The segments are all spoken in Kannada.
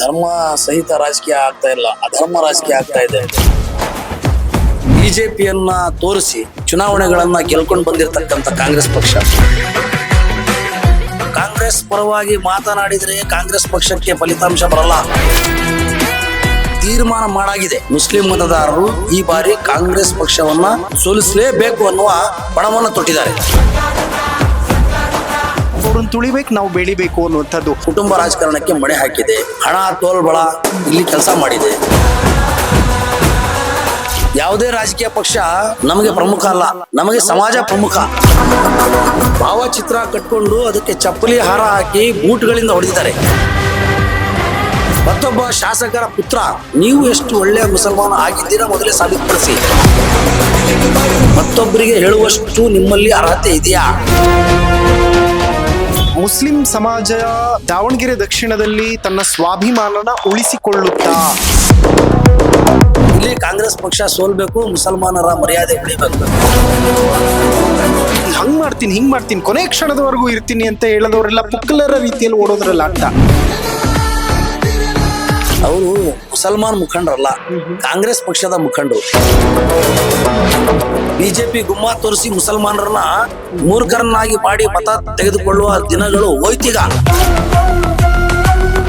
ಧರ್ಮ ಸಹಿತ ರಾಜಕೀಯ ಆಗ್ತಾ ಇಲ್ಲ, ಅಧರ್ಮ ರಾಜಕೀಯ ಆಗ್ತಾ ಇದೆ. ಬಿಜೆಪಿಯನ್ನ ತೋರಿಸಿ ಚುನಾವಣೆಗಳನ್ನ ಗೆಲ್ಕೊಂಡು ಬಂದಿರತಕ್ಕಂತ ಕಾಂಗ್ರೆಸ್ ಪಕ್ಷ, ಕಾಂಗ್ರೆಸ್ ಪರವಾಗಿ ಮಾತನಾಡಿದ್ರೆ ಕಾಂಗ್ರೆಸ್ ಪಕ್ಷಕ್ಕೆ ಫಲಿತಾಂಶ ಬರಲ್ಲ. ತೀರ್ಮಾನ ಮಾಡಾಗಿದೆ. ಮುಸ್ಲಿಂ ಮತದಾರರು ಈ ಬಾರಿ ಕಾಂಗ್ರೆಸ್ ಪಕ್ಷವನ್ನ ಸೋಲಿಸಲೇಬೇಕು ಅನ್ನುವ ಪಣವನ್ನ ತೊಟ್ಟಿದ್ದಾರೆ. ಅವ್ರನ್ನ ತುಳಿಬೇಕು, ನಾವು ಬೆಳಿಬೇಕು ಅನ್ನುವಂಥದ್ದು. ಕುಟುಂಬ ರಾಜಕಾರಣಕ್ಕೆ ಮಣೆ ಹಾಕಿದೆ. ಹಣ ತೋಲ್ಬಳ ಇಲ್ಲಿ ಕೆಲಸ ಮಾಡಿದೆ. ಯಾವುದೇ ರಾಜಕೀಯ ಪಕ್ಷ ನಮಗೆ ಪ್ರಮುಖ ಅಲ್ಲ, ನಮಗೆ ಸಮಾಜ ಪ್ರಮುಖ. ಭಾವಚಿತ್ರ ಕಟ್ಕೊಂಡು ಅದಕ್ಕೆ ಚಪ್ಪಲಿ ಹಾರ ಹಾಕಿ ಬೂಟ್ಗಳಿಂದ ಹೊಡೆದಿದ್ದಾರೆ. ಮತ್ತೊಬ್ಬ ಶಾಸಕರ ಪುತ್ರ, ನೀವು ಎಷ್ಟು ಒಳ್ಳೆಯ ಮುಸಲ್ಮಾನ ಆಗಿದ್ದೀರಾ ಮೊದಲೇ ಸಾಬೀತುಪಡಿಸಿ. ಮತ್ತೊಬ್ಬರಿಗೆ ಹೇಳುವಷ್ಟು ನಿಮ್ಮಲ್ಲಿ ಅರ್ಹತೆ ಇದೆಯಾ? ಮುಸ್ಲಿಂ ಸಮಾಜ ದಾವಣಗೆರೆ ದಕ್ಷಿಣದಲ್ಲಿ ತನ್ನ ಸ್ವಾಭಿಮಾನನ ಉಳಿಸಿಕೊಳ್ಳುತ್ತಾ? ಇಲ್ಲಿ ಕಾಂಗ್ರೆಸ್ ಪಕ್ಷ ಸೋಲ್ಬೇಕು, ಮುಸಲ್ಮಾನರ ಮರ್ಯಾದೆ ಉಳಿಬೇಕು. ಹಂಗ್ ಮಾಡ್ತೀನಿ, ಹಿಂಗ್ ಮಾಡ್ತೀನಿ, ಕೊನೆ ಕ್ಷಣದವರೆಗೂ ಇರ್ತೀನಿ ಅಂತ ಹೇಳದವರೆಲ್ಲ ಪುಕ್ಕಲರ ರೀತಿಯಲ್ಲಿ ಓಡೋದ್ರಲ್ಲ ಅಂತ. ಅವರು ಮುಸಲ್ಮಾನ್ ಮುಖಂಡರಲ್ಲ, ಕಾಂಗ್ರೆಸ್ ಪಕ್ಷದ ಮುಖಂಡರು. ಬಿಜೆಪಿ ಗುಮ್ಮ ತೋರಿಸಿ ಮುಸಲ್ಮಾನರನ್ನ ಮೂರ್ಖರನ್ನಾಗಿ ಮಾಡಿ ಮತ ತೆಗೆದುಕೊಳ್ಳುವ ದಿನಗಳು ಹೋಯ್ತೀಗ.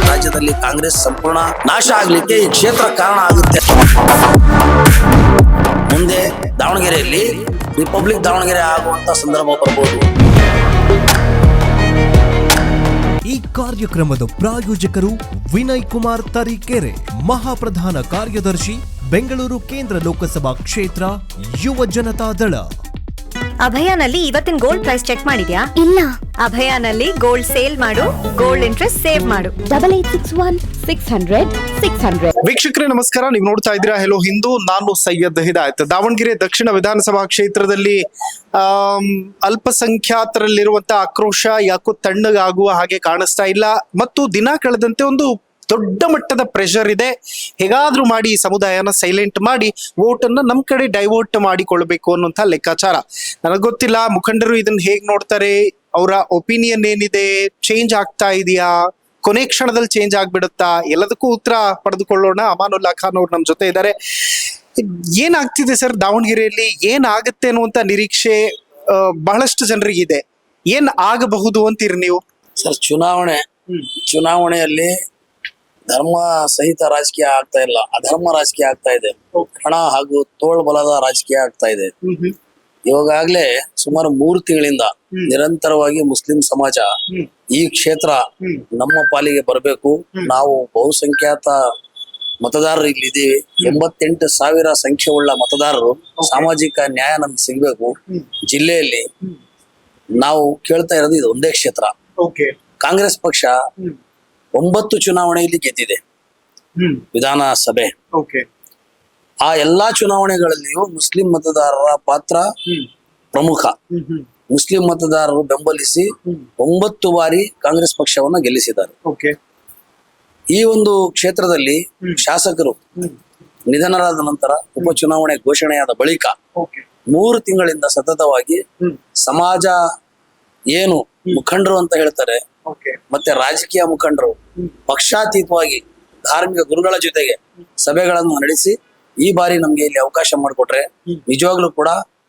ರಾಜ್ಯದಲ್ಲಿ ಕಾಂಗ್ರೆಸ್ ಸಂಪೂರ್ಣ ನಾಶ ಆಗ್ಲಿಕ್ಕೆ ಈ ಕ್ಷೇತ್ರ ಕಾರಣ ಆಗುತ್ತೆ. ಮುಂದೆ ದಾವಣಗೆರೆಯಲ್ಲಿ ರಿಪಬ್ಲಿಕ್ ದಾವಣಗೆರೆ ಆಗುವಂತ ಸಂದರ್ಭ ಬರ್ಬೋದು. ಈ ಕಾರ್ಯಕ್ರಮದ ಪ್ರಾಯೋಜಕರು ವಿನಯ್ ಕುಮಾರ್ ತರೀಕೆರೆ, ಮಹಾಪ್ರಧಾನ ಕಾರ್ಯದರ್ಶಿ, ಬೆಂಗಳೂರು ಕೇಂದ್ರ ಲೋಕಸಭಾ ಕ್ಷೇತ್ರ, ಯುವ ಜನತಾ ದಳ. ಅಭಯಾನಲ್ಲಿ ಇವತ್ತಿನ ಗೋಲ್ಡ್ ಪ್ರೈಸ್ ಚೆಕ್ ಮಾಡಿದ್ಯಾ? ಇಲ್ಲ. ಅಭಯಾನಲ್ಲಿ ಗೋಲ್ಡ್ ಸೇಲ್ ಮಾಡು, ಗೋಲ್ಡ್ ಇಂಟ್ರೆಸ್ಟ್ ಸೇವ್ ಮಾಡು. 8861 600. ವೀಕ್ಷಕರೇ ನಮಸ್ಕಾರ, ನೀವು ನೋಡ್ತಾ ಇದ್ದೀರಾ ಹೆಲೋ ಹಿಂದೂ. ನಾನು ಸೈಯದ್ ಹಿದಾಯತ್. ದಾವಣಗೆರೆ ದಕ್ಷಿಣ ವಿಧಾನಸಭಾ ಕ್ಷೇತ್ರದಲ್ಲಿ ಅಲ್ಪಸಂಖ್ಯಾತರಲ್ಲಿರುವಂತಹ ಆಕ್ರೋಶ ಯಾಕೋ ತಣ್ಣಗಾಗುವ ಹಾಗೆ ಕಾಣಿಸ್ತಾ ಇಲ್ಲ. ಮತ್ತು ದಿನ ಕಳೆದಂತೆ ಒಂದು ದೊಡ್ಡ ಮಟ್ಟದ ಪ್ರೆಷರ್ ಇದೆ. ಹೇಗಾದ್ರೂ ಮಾಡಿ ಈ ಸಮುದಾಯನ ಸೈಲೆಂಟ್ ಮಾಡಿ ವೋಟ್ ಅನ್ನ ನಮ್ ಕಡೆ ಡೈವರ್ಟ್ ಮಾಡಿಕೊಳ್ಬೇಕು ಅನ್ನುವಂಥ ಲೆಕ್ಕಾಚಾರ. ನನಗೆ ಗೊತ್ತಿಲ್ಲ ಮುಖಂಡರು ಇದನ್ನ ಹೇಗ್ ನೋಡ್ತಾರೆ, ಅವರ ಒಪಿನಿಯನ್ ಏನಿದೆ, ಚೇಂಜ್ ಆಗ್ತಾ ಇದೆಯಾ, ಕೊನೆ ಕ್ಷಣದಲ್ಲಿ ಚೇಂಜ್ ಆಗ್ಬಿಡುತ್ತಾ, ಎಲ್ಲದಕ್ಕೂ ಉತ್ತರ ಪಡೆದುಕೊಳ್ಳೋಣ. ಅಮಾನುಲ್ಲಾ ಖಾನ್ ಅವ್ರು ನಮ್ ಜೊತೆ ಇದ್ದಾರೆ. ಏನಾಗ್ತಿದೆ ಸರ್ ದಾವಣಗೆರೆಯಲ್ಲಿ, ಏನಾಗುತ್ತೆ ಅನ್ನುವಂತ ನಿರೀಕ್ಷೆ ಬಹಳಷ್ಟು ಜನರಿಗಿದೆ. ಏನ್ ಆಗಬಹುದು ಅಂತೀರಿ ನೀವು? ಸರ್, ಚುನಾವಣೆಯಲ್ಲಿ ಧರ್ಮ ಸಹಿತ ರಾಜಕೀಯ ಆಗ್ತಾ ಇಲ್ಲ, ಅಧರ್ಮ ರಾಜಕೀಯ ಆಗ್ತಾ ಇದೆ. ಹಣ ಹಾಗೂ ತೋಳ್ಬಲದ ರಾಜಕೀಯ ಆಗ್ತಾ ಇದೆ. ಇವಾಗಲೇ ಸುಮಾರು 3 ತಿಂಗಳಿಂದ ನಿರಂತರವಾಗಿ ಮುಸ್ಲಿಂ ಸಮಾಜ ಈ ಕ್ಷೇತ್ರ ನಮ್ಮ ಪಾಲಿಗೆ ಬರಬೇಕು, ನಾವು ಬಹುಸಂಖ್ಯಾತ ಮತದಾರರು ಇಲ್ಲಿದ್ದೀವಿ, 88,000 ಸಂಖ್ಯೆ ಉಳ್ಳ ಮತದಾರರು, ಸಾಮಾಜಿಕ ನ್ಯಾಯ ನಮ್ಗೆ ಸಿಗ್ಬೇಕು. ಜಿಲ್ಲೆಯಲ್ಲಿ ನಾವು ಕೇಳ್ತಾ ಇರೋದು ಇದು ಒಂದೇ ಕ್ಷೇತ್ರ. ಕಾಂಗ್ರೆಸ್ ಪಕ್ಷ 9 ಚುನಾವಣೆಯಲ್ಲಿ ಗೆದ್ದಿದೆ ವಿಧಾನಸಭೆ. ಆ ಎಲ್ಲಾ ಚುನಾವಣೆಗಳಲ್ಲಿಯೂ ಮುಸ್ಲಿಂ ಮತದಾರರ ಪಾತ್ರ ಪ್ರಮುಖ. ಮುಸ್ಲಿಂ ಮತದಾರರು ಬೆಂಬಲಿಸಿ 9 ಬಾರಿ ಕಾಂಗ್ರೆಸ್ ಪಕ್ಷವನ್ನ ಗೆಲ್ಲಿಸಿದ್ದಾರೆ. ಈ ಒಂದು ಕ್ಷೇತ್ರದಲ್ಲಿ ಶಾಸಕರು ನಿಧನರಾದ ನಂತರ ಉಪಚುನಾವಣೆ ಘೋಷಣೆಯಾದ ಬಳಿಕ 3 ತಿಂಗಳಿಂದ ಸತತವಾಗಿ ಸಮಾಜ ಏನು ಮುಖಂಡರು ಅಂತ ಹೇಳ್ತಾರೆ, ಮತ್ತೆ ರಾಜಕೀಯ ಮುಖಂಡರು ಪಕ್ಷಾತೀತವಾಗಿ ಧಾರ್ಮಿಕ ಗುರುಗಳ ಜೊತೆಗೆ ಸಭೆಗಳನ್ನು ನಡೆಸಿ ಈ ಬಾರಿ ನಮ್ಗೆ ಇಲ್ಲಿ ಅವಕಾಶ ಮಾಡಿಕೊಟ್ರೆ ನಿಜವಾಗ್ಲೂ ಕೂಡ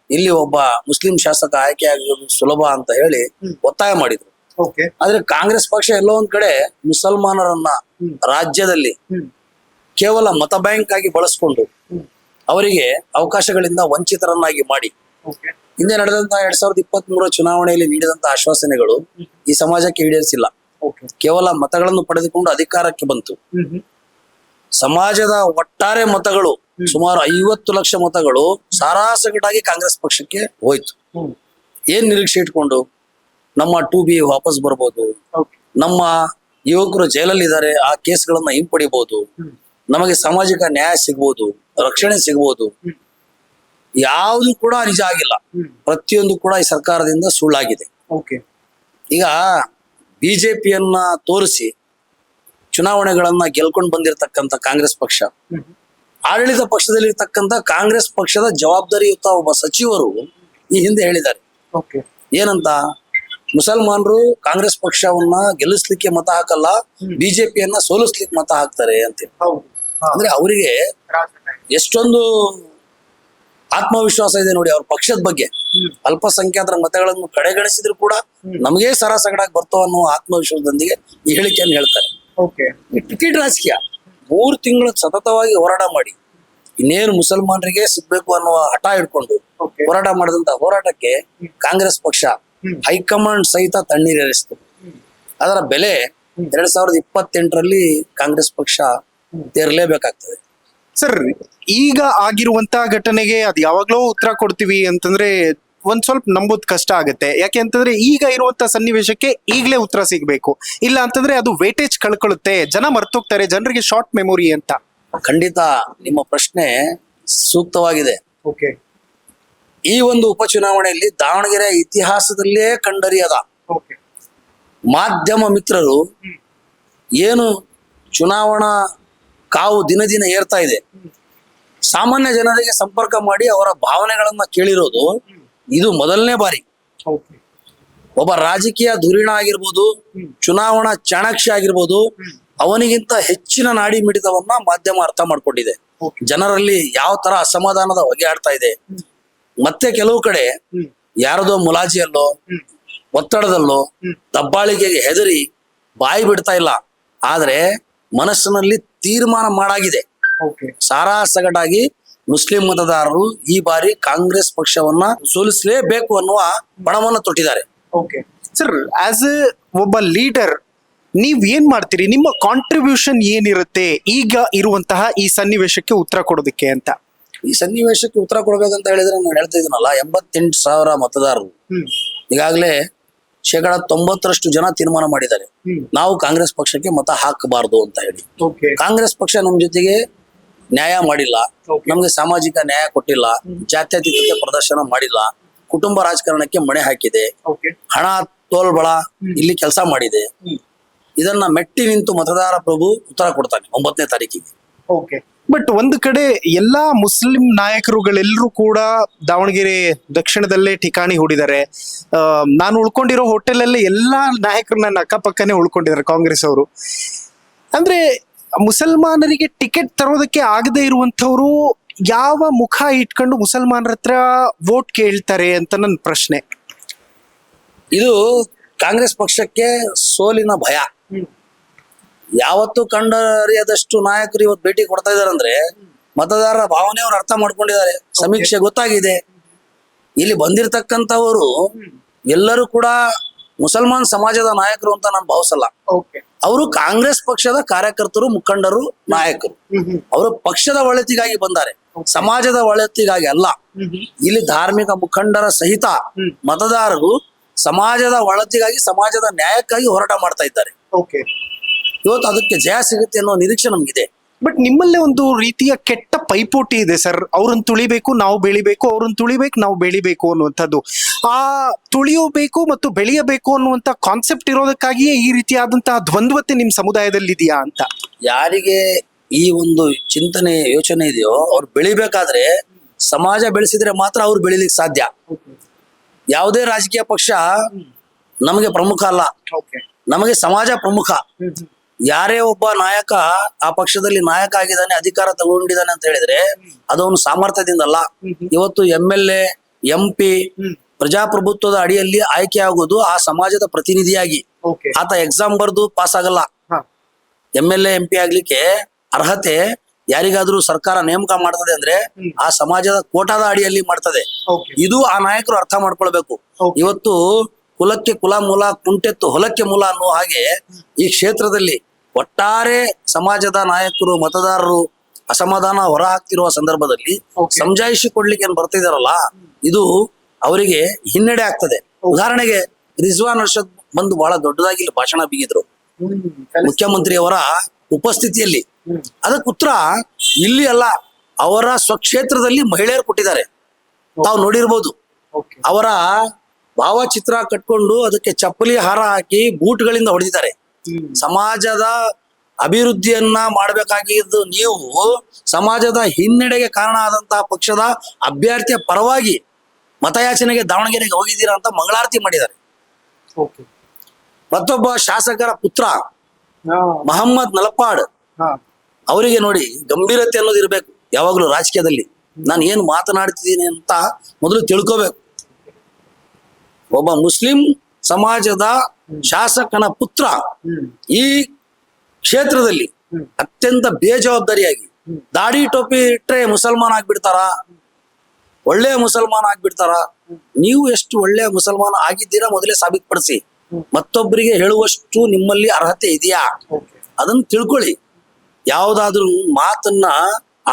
ಇಲ್ಲಿ ಒಬ್ಬ ಮುಸ್ಲಿಂ ಶಾಸಕ ಆಯ್ಕೆ ಆಗೋದು ಸುಲಭ ಅಂತ ಹೇಳಿ ಒತ್ತಾಯ ಮಾಡಿದ್ರು. ಆದ್ರೆ ಕಾಂಗ್ರೆಸ್ ಪಕ್ಷ ಎಲ್ಲೋ ಒಂದ್ ಕಡೆ ಮುಸಲ್ಮಾನರನ್ನ ರಾಜ್ಯದಲ್ಲಿ ಕೇವಲ ಮತ ಬ್ಯಾಂಕ್ ಆಗಿ ಬಳಸ್ಕೊಂಡು ಅವರಿಗೆ ಅವಕಾಶಗಳಿಂದ ವಂಚಿತರನ್ನಾಗಿ ಮಾಡಿ ಹಿಂದೆ ನಡೆದಂತಹ 2023 ಚುನಾವಣೆಯಲ್ಲಿ ನೀಡಿದಂತಹ ಆಶ್ವಾಸನೆಗಳು ಈ ಸಮಾಜಕ್ಕೆ ಈಡೇರಿಸಿಲ್ಲ. ಕೇವಲ ಮತಗಳನ್ನು ಪಡೆದುಕೊಂಡು ಅಧಿಕಾರಕ್ಕೆ ಬಂತು. ಸಮಾಜದ ಒಟ್ಟಾರೆ ಮತಗಳು ಸುಮಾರು 50 ಲಕ್ಷ ಮತಗಳು ಸಾರಾಸಗಟಾಗಿ ಕಾಂಗ್ರೆಸ್ ಪಕ್ಷಕ್ಕೆ ಹೋಯ್ತು. ಏನ್ ನಿರೀಕ್ಷೆ ಇಟ್ಕೊಂಡು ನಮ್ಮ 2B ವಾಪಸ್ ಬರ್ಬೋದು, ನಮ್ಮ ಯುವಕರು ಜೈಲಲ್ಲಿದ್ದಾರೆ, ಆ ಕೇಸ್ಗಳನ್ನ ಹಿಂಪಡಿಬಹುದು, ನಮಗೆ ಸಾಮಾಜಿಕ ನ್ಯಾಯ ಸಿಗ್ಬೋದು, ರಕ್ಷಣೆ ಸಿಗ್ಬೋದು. ಯಾವುದು ಕೂಡ ನಿಜ ಆಗಿಲ್ಲ. ಪ್ರತಿಯೊಂದು ಕೂಡ ಈ ಸರ್ಕಾರದಿಂದ ಸುಳ್ಳಾಗಿದೆ. ಈಗ ಬಿಜೆಪಿಯನ್ನ ತೋರಿಸಿ ಚುನಾವಣೆಗಳನ್ನ ಗೆಲ್ಕೊಂಡು ಬಂದಿರತಕ್ಕಂತ ಕಾಂಗ್ರೆಸ್ ಪಕ್ಷ, ಆಡಳಿತ ಪಕ್ಷದಲ್ಲಿರ್ತಕ್ಕಂಥ ಕಾಂಗ್ರೆಸ್ ಪಕ್ಷದ ಜವಾಬ್ದಾರಿಯುತ ಒಬ್ಬ ಸಚಿವರು ಈ ಹಿಂದೆ ಹೇಳಿದ್ದಾರೆ. ಏನಂತ? ಮುಸಲ್ಮಾನರು ಕಾಂಗ್ರೆಸ್ ಪಕ್ಷವನ್ನ ಗೆಲ್ಲಿಸ್ಲಿಕ್ಕೆ ಮತ ಹಾಕಲ್ಲ, ಬಿಜೆಪಿಯನ್ನ ಸೋಲಿಸ್ಲಿಕ್ಕೆ ಮತ ಹಾಕ್ತಾರೆ ಅಂತ. ಅಂದ್ರೆ ಅವರಿಗೆ ಎಷ್ಟೊಂದು ಆತ್ಮವಿಶ್ವಾಸ ಇದೆ ನೋಡಿ ಅವ್ರ ಪಕ್ಷದ ಬಗ್ಗೆ. ಅಲ್ಪಸಂಖ್ಯಾತರ ಮತಗಳನ್ನು ಕಡೆಗಣಿಸಿದ್ರು ಕೂಡ ನಮಗೆ ಸರಾಸಗಡಾಗಿ ಬರ್ತವ ಅನ್ನೋ ಆತ್ಮವಿಶ್ವಾಸದೊಂದಿಗೆ ಈ ಹೇಳಿಕೆಯನ್ನು ಹೇಳ್ತಾರೆ. ಈ ಟಿಕೆಟ್ ರಾಜಕೀಯ 3 ತಿಂಗಳು ಸತತವಾಗಿ ಹೋರಾಟ ಮಾಡಿ ಇನ್ನೇನು ಮುಸಲ್ಮಾನರಿಗೆ ಸಿಗ್ಬೇಕು ಅನ್ನುವ ಹಠ ಹಿಡ್ಕೊಂಡು ಹೋರಾಟ ಮಾಡಿದಂತ ಹೋರಾಟಕ್ಕೆ ಕಾಂಗ್ರೆಸ್ ಪಕ್ಷ ಹೈಕಮಾಂಡ್ ಸಹಿತ ತಣ್ಣೀರೇರಿಸಿತು. ಅದರ ಬೆಲೆ 2028ರಲ್ಲಿ ಕಾಂಗ್ರೆಸ್ ಪಕ್ಷ ತೆರಲೇಬೇಕಾಗ್ತದೆ. ಸರ್, ಈಗ ಆಗಿರುವಂತ ಘಟನೆಗೆ ಅದ್ ಯಾವಾಗ್ಲೋ ಉತ್ತರ ಕೊಡ್ತೀವಿ ಅಂತಂದ್ರೆ ಒಂದ್ ಸ್ವಲ್ಪ ನಂಬೋದ್ ಕಷ್ಟ ಆಗುತ್ತೆ. ಯಾಕೆ ಅಂತಂದ್ರೆ ಈಗ ಇರುವಂತ ಸನ್ನಿವೇಶಕ್ಕೆ ಈಗಲೇ ಉತ್ತರ ಸಿಗ್ಬೇಕು. ಇಲ್ಲ ಅಂತಂದ್ರೆ ಅದು ವೇಟೇಜ್ ಕಳ್ಕೊಳ್ಳುತ್ತೆ, ಜನ ಮರ್ತೋಗ್ತಾರೆ, ಜನರಿಗೆ ಶಾರ್ಟ್ ಮೆಮೊರಿ ಅಂತ. ಖಂಡಿತ ನಿಮ್ಮ ಪ್ರಶ್ನೆ ಸೂಕ್ತವಾಗಿದೆ. ಈ ಒಂದು ಉಪಚುನಾವಣೆಯಲ್ಲಿ ದಾವಣಗೆರೆ ಇತಿಹಾಸದಲ್ಲೇ ಕಂಡರಿಯದ ಮಾಧ್ಯಮ ಮಿತ್ರರು ಏನು ಚುನಾವಣಾ ಕಾವು ದಿನ ದಿನ ಏರ್ತಾ ಇದೆ, ಸಾಮಾನ್ಯ ಜನರಿಗೆ ಸಂಪರ್ಕ ಮಾಡಿ ಅವರ ಭಾವನೆಗಳನ್ನ ಕೇಳಿರೋದು ಇದು ಮೊದಲನೇ ಬಾರಿ. ಒಬ್ಬ ರಾಜಕೀಯ ಧುರೀಣ ಆಗಿರ್ಬೋದು, ಚುನಾವಣಾ ಚಾಣಾಕ್ಷ ಆಗಿರ್ಬೋದು, ಅವನಿಗಿಂತ ಹೆಚ್ಚಿನ ನಾಡಿ ಮಿಡಿತವನ್ನ ಮಾಧ್ಯಮ ಅರ್ಥ ಮಾಡ್ಕೊಂಡಿದೆ. ಜನರಲ್ಲಿ ಯಾವ ತರ ಅಸಮಾಧಾನದ ಹೊಗೆ ಆಡ್ತಾ ಇದೆ, ಮತ್ತೆ ಕೆಲವು ಕಡೆ ಯಾರದೋ ಮುಲಾಜಿಯಲ್ಲೋ ಒತ್ತಡದಲ್ಲೋ ದಬ್ಬಾಳಿಕೆಗೆ ಹೆದರಿ ಬಾಯಿ ಬಿಡ್ತಾ ಇಲ್ಲ, ಆದ್ರೆ ಮನಸ್ಸಿನಲ್ಲಿ ತೀರ್ಮಾನ ಮಾಡಾಗಿದೆ. ಸಾರಾಸಗಟಾಗಿ ಮುಸ್ಲಿಂ ಮತದಾರರು ಈ ಬಾರಿ ಕಾಂಗ್ರೆಸ್ ಪಕ್ಷವನ್ನ ಸೋಲಿಸಲೇಬೇಕು ಅನ್ನುವ ಪಣವನ್ನ ತೊಟ್ಟಿದ್ದಾರೆ. ಸರ್, ಆಸ್ ಎ ಒಬ್ಬ ಲೀಡರ್ ನೀವ್ ಏನ್ ಮಾಡ್ತೀರಿ? ನಿಮ್ಮ ಕಾಂಟ್ರಿಬ್ಯೂಷನ್ ಏನಿರುತ್ತೆ ಈಗ ಇರುವಂತಹ ಈ ಸನ್ನಿವೇಶಕ್ಕೆ ಉತ್ತರ ಕೊಡೋದಕ್ಕೆ ಅಂತ? ಈ ಸನ್ನಿವೇಶಕ್ಕೆ ಉತ್ತರ ಕೊಡ್ಬೇಕಂತ ಹೇಳಿದ್ರೆ ನಾನು ಹೇಳ್ತಾ ಇದ್ದೀನಲ್ಲ, 88,000 ಮತದಾರರು ಈಗಾಗಲೇ 90% ಜನ ತೀರ್ಮಾನ ಮಾಡಿದ್ದಾರೆ ನಾವು ಕಾಂಗ್ರೆಸ್ ಪಕ್ಷಕ್ಕೆ ಮತ ಹಾಕಬಾರ್ದು ಅಂತ ಹೇಳಿ. ಕಾಂಗ್ರೆಸ್ ಪಕ್ಷ ನಮ್ ಜೊತೆಗೆ ನ್ಯಾಯ ಮಾಡಿಲ್ಲ, ನಮ್ಗೆ ಸಾಮಾಜಿಕ ನ್ಯಾಯ ಕೊಟ್ಟಿಲ್ಲ, ಜಾತ್ಯತೀತತೆ ಪ್ರದರ್ಶನ ಮಾಡಿಲ್ಲ, ಕುಟುಂಬ ರಾಜಕಾರಣಕ್ಕೆ ಮಣೆ ಹಾಕಿದೆ, ಹಣ ತೋಳ್ಬಳ ಇಲ್ಲಿ ಕೆಲಸ ಮಾಡಿದೆ. ಇದನ್ನ ಮೆಟ್ಟಿ ನಿಂತು ಮತದಾರ ಪ್ರಭು ಉತ್ತರ ಕೊಡ್ತಾನೆ 9ನೇ ತಾರೀಕಿಗೆ. ಬಟ್ ಒಂದು ಕಡೆ ಎಲ್ಲಾ ಮುಸ್ಲಿಂ ನಾಯಕರುಗಳೆಲ್ಲರೂ ಕೂಡ ದಾವಣಗೆರೆ ದಕ್ಷಿಣದಲ್ಲೇ ಠಿಕಾಣಿ ಹೂಡಿದ್ದಾರೆ. ನಾನು ಉಳ್ಕೊಂಡಿರೋ ಹೋಟೆಲ್ ಅಲ್ಲೇ ಎಲ್ಲಾ ನಾಯಕರು ನನ್ನ ಅಕ್ಕಪಕ್ಕನೆ ಉಳ್ಕೊಂಡಿದ್ದಾರೆ ಕಾಂಗ್ರೆಸ್ ಅವರು. ಅಂದ್ರೆ ಮುಸಲ್ಮಾನರಿಗೆ ಟಿಕೆಟ್ ತರೋದಕ್ಕೆ ಆಗದೆ ಇರುವಂತವ್ರು ಯಾವ ಮುಖ ಇಟ್ಕೊಂಡು ಮುಸಲ್ಮಾನರ ಹತ್ರ ವೋಟ್ ಕೇಳ್ತಾರೆ ಅಂತ ನನ್ನ ಪ್ರಶ್ನೆ. ಇದು ಕಾಂಗ್ರೆಸ್ ಪಕ್ಷಕ್ಕೆ ಸೋಲಿನ ಭಯ. ಯಾವತ್ತು ಕಂಡರಿಯದಷ್ಟು ನಾಯಕರು ಇವತ್ತು ಭೇಟಿ ಕೊಡ್ತಾ ಇದಾರೆ ಅಂದ್ರೆ ಮತದಾರರ ಭಾವನೆಯವರು ಅರ್ಥ ಮಾಡ್ಕೊಂಡಿದ್ದಾರೆ, ಸಮೀಕ್ಷೆ ಗೊತ್ತಾಗಿದೆ. ಇಲ್ಲಿ ಬಂದಿರತಕ್ಕಂಥವರು ಎಲ್ಲರೂ ಕೂಡ ಮುಸಲ್ಮಾನ್ ಸಮಾಜದ ನಾಯಕರು ಅಂತ ನಾನು ಭಾವಿಸಲ್ಲ. ಅವರು ಕಾಂಗ್ರೆಸ್ ಪಕ್ಷದ ಕಾರ್ಯಕರ್ತರು, ಮುಖಂಡರು, ನಾಯಕರು. ಅವರು ಪಕ್ಷದ ಒಳಿತಿಗಾಗಿ ಬಂದಾರೆ, ಸಮಾಜದ ಒಳಿತಿಗಾಗಿ ಅಲ್ಲ. ಇಲ್ಲಿ ಧಾರ್ಮಿಕ ಮುಖಂಡರ ಸಹಿತ ಮತದಾರರು ಸಮಾಜದ ಒಳಿತಿಗಾಗಿ, ಸಮಾಜದ ನ್ಯಾಯಕ್ಕಾಗಿ ಹೋರಾಟ ಮಾಡ್ತಾ ಇದ್ದಾರೆ. ಇವತ್ತು ಅದಕ್ಕೆ ಜಯ ಸಿಗುತ್ತೆ ಅನ್ನೋ ನಿರೀಕ್ಷೆ ನಮ್ಗಿದೆ. ಬಟ್ ನಿಮ್ಮಲ್ಲೇ ಒಂದು ರೀತಿಯ ಕೆಟ್ಟ ಪೈಪೋಟಿ ಇದೆ ಸರ್. ಅವ್ರನ್ನ ತುಳಿಬೇಕು ನಾವು ಬೆಳಿಬೇಕು, ಅವ್ರನ್ನ ತುಳಿಬೇಕು ನಾವು ಬೆಳಿಬೇಕು ಅನ್ನುವಂಥದ್ದು. ಆ ತುಳಿಯಬೇಕು ಮತ್ತು ಬೆಳೆಯಬೇಕು ಅನ್ನುವಂಥ ಕಾನ್ಸೆಪ್ಟ್ ಇರೋದಕ್ಕಾಗಿಯೇ ಈ ರೀತಿಯಾದಂತಹ ದ್ವಂದ್ವತೆ ನಿಮ್ ಸಮುದಾಯದಲ್ಲಿ ಇದೆಯಾ ಅಂತ? ಯಾರಿಗೆ ಈ ಒಂದು ಚಿಂತನೆ ಯೋಚನೆ ಇದೆಯೋ ಅವ್ರು ಬೆಳಿಬೇಕಾದ್ರೆ ಸಮಾಜ ಬೆಳೆಸಿದ್ರೆ ಮಾತ್ರ ಅವ್ರು ಬೆಳಿಲಿಕ್ಕೆ ಸಾಧ್ಯ. ಯಾವುದೇ ರಾಜಕೀಯ ಪಕ್ಷ ನಮಗೆ ಪ್ರಮುಖ ಅಲ್ಲ, ನಮಗೆ ಸಮಾಜ ಪ್ರಮುಖ. ಯಾರೇ ಒಬ್ಬ ನಾಯಕ ಆ ಪಕ್ಷದಲ್ಲಿ ನಾಯಕ ಆಗಿದ್ದಾನೆ, ಅಧಿಕಾರ ತಗೊಂಡಿದ್ದಾನೆ ಅಂತ ಹೇಳಿದ್ರೆ ಅದೊಂದು ಸಾಮರ್ಥ್ಯದಿಂದಲ್ಲ. ಇವತ್ತು MLA, MP ಪ್ರಜಾಪ್ರಭುತ್ವದ ಅಡಿಯಲ್ಲಿ ಆಯ್ಕೆ ಆಗೋದು ಆ ಸಮಾಜದ ಪ್ರತಿನಿಧಿಯಾಗಿ. ಆತ ಎಕ್ಸಾಮ್ ಬರ್ದು ಪಾಸ್ ಆಗಲ್ಲ. MLA, MP ಆಗ್ಲಿಕ್ಕೆ ಅರ್ಹತೆ ಯಾರಿಗಾದ್ರೂ ಸರ್ಕಾರ ನೇಮಕ ಮಾಡ್ತದೆ ಅಂದ್ರೆ ಆ ಸಮಾಜದ ಕೋಟಾದ ಅಡಿಯಲ್ಲಿ ಮಾಡ್ತದೆ. ಇದು ಆ ನಾಯಕರು ಅರ್ಥ ಮಾಡ್ಕೊಳ್ಬೇಕು. ಇವತ್ತು ಕುಲಕ್ಕೆ ಕುಲ ಮೂಲ, ಕುಂಟೆತ್ತು ಹೊಲಕ್ಕೆ ಮೂಲ ಅನ್ನುವ ಹಾಗೆ ಈ ಕ್ಷೇತ್ರದಲ್ಲಿ ಒಟ್ಟಾರೆ ಸಮಾಜದ ನಾಯಕರು, ಮತದಾರರು ಅಸಮಾಧಾನ ಹೊರ ಹಾಕ್ತಿರುವ ಸಂದರ್ಭದಲ್ಲಿ ಸಮಜಾಯಿಷಿ ಕೊಡ್ಲಿಕ್ಕೆ ಏನ್ ಬರ್ತಿದಾರಲ್ಲ, ಇದು ಅವರಿಗೆ ಹಿನ್ನಡೆ ಆಗ್ತದೆ. ಉದಾಹರಣೆಗೆ ರಿಜ್ವಾನ್ ಅರ್ಷದ್ ಬಂದು ಬಹಳ ದೊಡ್ಡದಾಗಿ ಇಲ್ಲಿ ಭಾಷಣ ಬಿಗಿದ್ರು ಮುಖ್ಯಮಂತ್ರಿಯವರ ಉಪಸ್ಥಿತಿಯಲ್ಲಿ. ಅದಕ್ಕೆ ಉತ್ತರ ಇಲ್ಲಿ ಅಲ್ಲ, ಅವರ ಸ್ವಕ್ಷೇತ್ರದಲ್ಲಿ ಮಹಿಳೆಯರು ಕೊಟ್ಟಿದ್ದಾರೆ. ತಾವು ನೋಡಿರ್ಬೋದು, ಅವರ ಭಾವಚಿತ್ರ ಕಟ್ಕೊಂಡು ಅದಕ್ಕೆ ಚಪ್ಪಲಿ ಹಾರ ಹಾಕಿ ಬೂಟ್ಗಳಿಂದ ಹೊಡೆದಿದ್ದಾರೆ. ಸಮಾಜದ ಅಭಿವೃದ್ಧಿಯನ್ನ ಮಾಡಬೇಕಾಗಿದ್ದು ನೀವು ಸಮಾಜದ ಹಿನ್ನಡೆಗೆ ಕಾರಣ ಆದಂತಹ ಪಕ್ಷದ ಅಭ್ಯರ್ಥಿಯ ಪರವಾಗಿ ಮತಯಾಚನೆಗೆ ದಾವಣಗೆರೆಗೆ ಹೋಗಿದ್ದೀರಾ ಅಂತ ಮಂಗಳಾರತಿ ಮಾಡಿದ್ದಾರೆ. ಮತ್ತೊಬ್ಬ ಶಾಸಕರ ಪುತ್ರ ಮಹಮ್ಮದ್ ನಲಪಾಡ್, ಅವರಿಗೆ ನೋಡಿ ಗಂಭೀರತೆ ಅನ್ನೋದು ಇರಬೇಕು ಯಾವಾಗ್ಲೂ ರಾಜಕೀಯದಲ್ಲಿ. ನಾನು ಏನ್ ಮಾತನಾಡ್ತಿದ್ದೀನಿ ಅಂತ ಮೊದಲು ತಿಳ್ಕೋಬೇಕು. ಒಬ್ಬ ಮುಸ್ಲಿಂ ಸಮಾಜದ ಶಾಸಕನ ಪುತ್ರ ಈ ಕ್ಷೇತ್ರದಲ್ಲಿ ಅತ್ಯಂತ ಬೇಜವಾಬ್ದಾರಿಯಾಗಿ ದಾಡಿ ಟೋಪಿ ಇಟ್ರೆ ಮುಸಲ್ಮಾನ್ ಆಗ್ಬಿಡ್ತಾರ, ಒಳ್ಳೆಯ ಮುಸಲ್ಮಾನ ಆಗ್ಬಿಡ್ತಾರ? ನೀವು ಎಷ್ಟು ಒಳ್ಳೆಯ ಮುಸಲ್ಮಾನ ಆಗಿದ್ದೀರಾ ಮೊದಲೇ ಸಾಬೀತುಪಡಿಸಿ. ಮತ್ತೊಬ್ಬರಿಗೆ ಹೇಳುವಷ್ಟು ನಿಮ್ಮಲ್ಲಿ ಅರ್ಹತೆ ಇದೆಯಾ ಅದನ್ನ ತಿಳ್ಕೊಳ್ಳಿ. ಯಾವುದಾದ್ರೂ ಮಾತನ್ನ